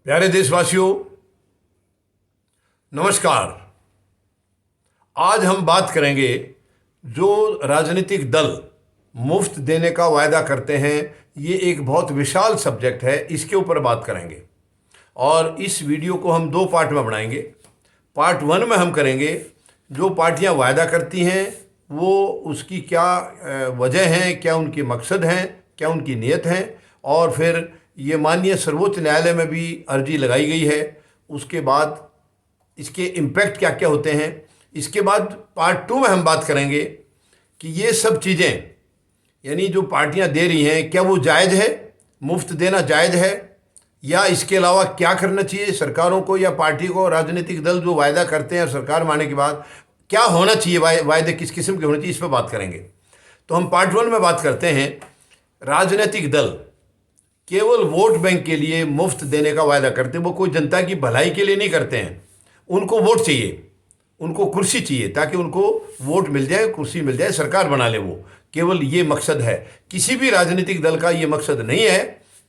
प्यारे देशवासियों, नमस्कार। आज हम बात करेंगे जो राजनीतिक दल मुफ्त देने का वायदा करते हैं। ये एक बहुत विशाल सब्जेक्ट है, इसके ऊपर बात करेंगे और इस वीडियो को हम दो पार्ट में बनाएंगे। पार्ट वन में हम करेंगे जो पार्टियां वायदा करती हैं वो उसकी क्या वजह हैं, क्या उनके मकसद हैं, क्या उनकी नीयत है, और फिर ये माननीय सर्वोच्च न्यायालय में भी अर्जी लगाई गई है। उसके बाद इसके इम्पैक्ट क्या क्या होते हैं। इसके बाद पार्ट टू में हम बात करेंगे कि ये सब चीज़ें यानी जो पार्टियां दे रही हैं क्या वो जायज़ है, मुफ्त देना जायज़ है, या इसके अलावा क्या करना चाहिए सरकारों को या पार्टी को। राजनीतिक दल जो वायदा करते हैं सरकार में आने के बाद क्या होना चाहिए, वायदे किस किस्म के होने चाहिए, इस पर बात करेंगे। तो हम पार्ट वन में बात करते हैं। राजनीतिक दल केवल वोट बैंक के लिए मुफ्त देने का वायदा करते हैं, वो कोई जनता की भलाई के लिए नहीं करते हैं। उनको वोट चाहिए, उनको कुर्सी चाहिए ताकि उनको वोट मिल जाए, कुर्सी मिल जाए, सरकार बना ले। वो केवल ये मकसद है। किसी भी राजनीतिक दल का ये मकसद नहीं है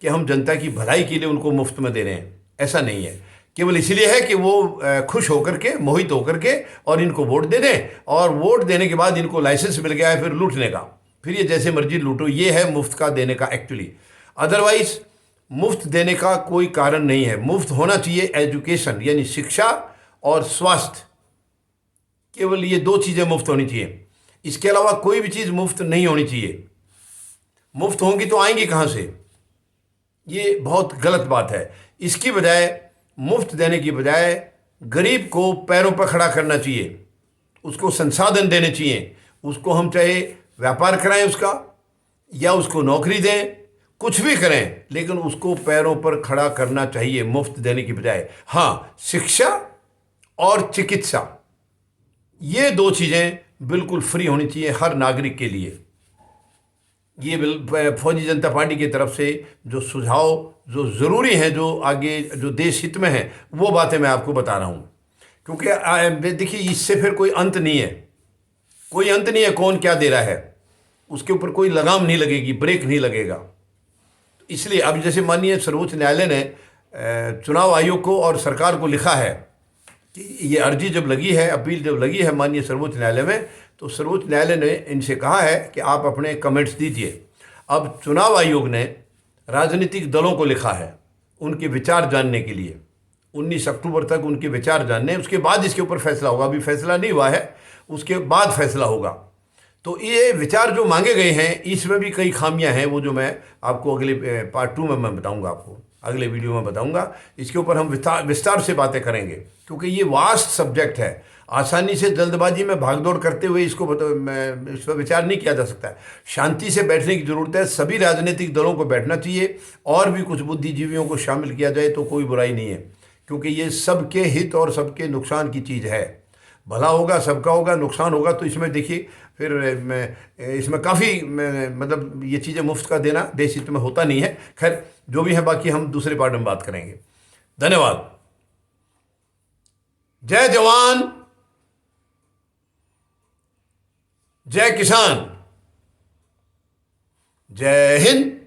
कि हम जनता की भलाई के लिए उनको मुफ्त में दे रहे हैं, ऐसा नहीं है। केवल इसलिए है कि वो खुश होकर के, मोहित होकर के और इनको वोट दे दें, और वोट देने के बाद इनको लाइसेंस मिल गया है फिर लूटने का, फिर ये जैसे मर्जी लूटो। ये है मुफ्त का देने का एक्चुअली। अदरवाइज मुफ्त देने का कोई कारण नहीं है। मुफ्त होना चाहिए एजुकेशन यानी शिक्षा और स्वास्थ्य, केवल ये दो चीज़ें मुफ्त होनी चाहिए। इसके अलावा कोई भी चीज़ मुफ्त नहीं होनी चाहिए। मुफ्त होंगी तो आएंगी कहाँ से? ये बहुत गलत बात है। इसकी बजाय, मुफ्त देने की बजाय गरीब को पैरों पर खड़ा करना चाहिए, उसको संसाधन देने चाहिए। उसको हम चाहे व्यापार कराएं उसका, या उसको नौकरी दें, कुछ भी करें, लेकिन उसको पैरों पर खड़ा करना चाहिए मुफ्त देने की बजाय। हाँ, शिक्षा और चिकित्सा, ये दो चीज़ें बिल्कुल फ्री होनी चाहिए हर नागरिक के लिए। ये फौजी जनता पार्टी की तरफ से जो सुझाव जो ज़रूरी हैं, जो आगे जो देश हित में हैं, वो बातें मैं आपको बता रहा हूँ। क्योंकि देखिए, इससे फिर कोई अंत नहीं है, कोई अंत नहीं है। कौन क्या दे रहा है उसके ऊपर कोई लगाम नहीं लगेगी, ब्रेक नहीं लगेगा। इसलिए अब जैसे माननीय सर्वोच्च न्यायालय ने चुनाव आयोग को और सरकार को लिखा है कि ये अर्जी जब लगी है, अपील जब लगी है माननीय सर्वोच्च न्यायालय में, तो सर्वोच्च न्यायालय ने इनसे कहा है कि आप अपने कमेंट्स दीजिए। अब चुनाव आयोग ने राजनीतिक दलों को लिखा है उनके विचार जानने के लिए। 19 अक्टूबर तक उनके विचार जानने, उसके बाद इसके ऊपर फैसला होगा। अभी फैसला नहीं हुआ है, उसके बाद फैसला होगा। तो ये विचार जो मांगे गए हैं, इसमें भी कई खामियां हैं, वो जो मैं आपको अगले पार्ट टू में मैं बताऊंगा, आपको अगले वीडियो में बताऊंगा। इसके ऊपर हम विस्तार से बातें करेंगे, क्योंकि ये वास्ट सब्जेक्ट है। आसानी से जल्दबाजी में भागदौड़ करते हुए इस पर विचार नहीं किया जा सकता है। शांति से बैठने की ज़रूरत है। सभी राजनीतिक दलों को बैठना चाहिए, और भी कुछ बुद्धिजीवियों को शामिल किया जाए तो कोई बुराई नहीं है, क्योंकि ये सबके हित और सबके नुकसान की चीज़ है। भला होगा सबका होगा, नुकसान होगा तो इसमें देखिए फिर इसमें काफ़ी मतलब ये चीज़ें मुफ्त का देना देश हित में होता नहीं है। खैर, जो भी है, बाकी हम दूसरे पार्ट में बात करेंगे। धन्यवाद। जय जवान, जय किसान, जय हिंद।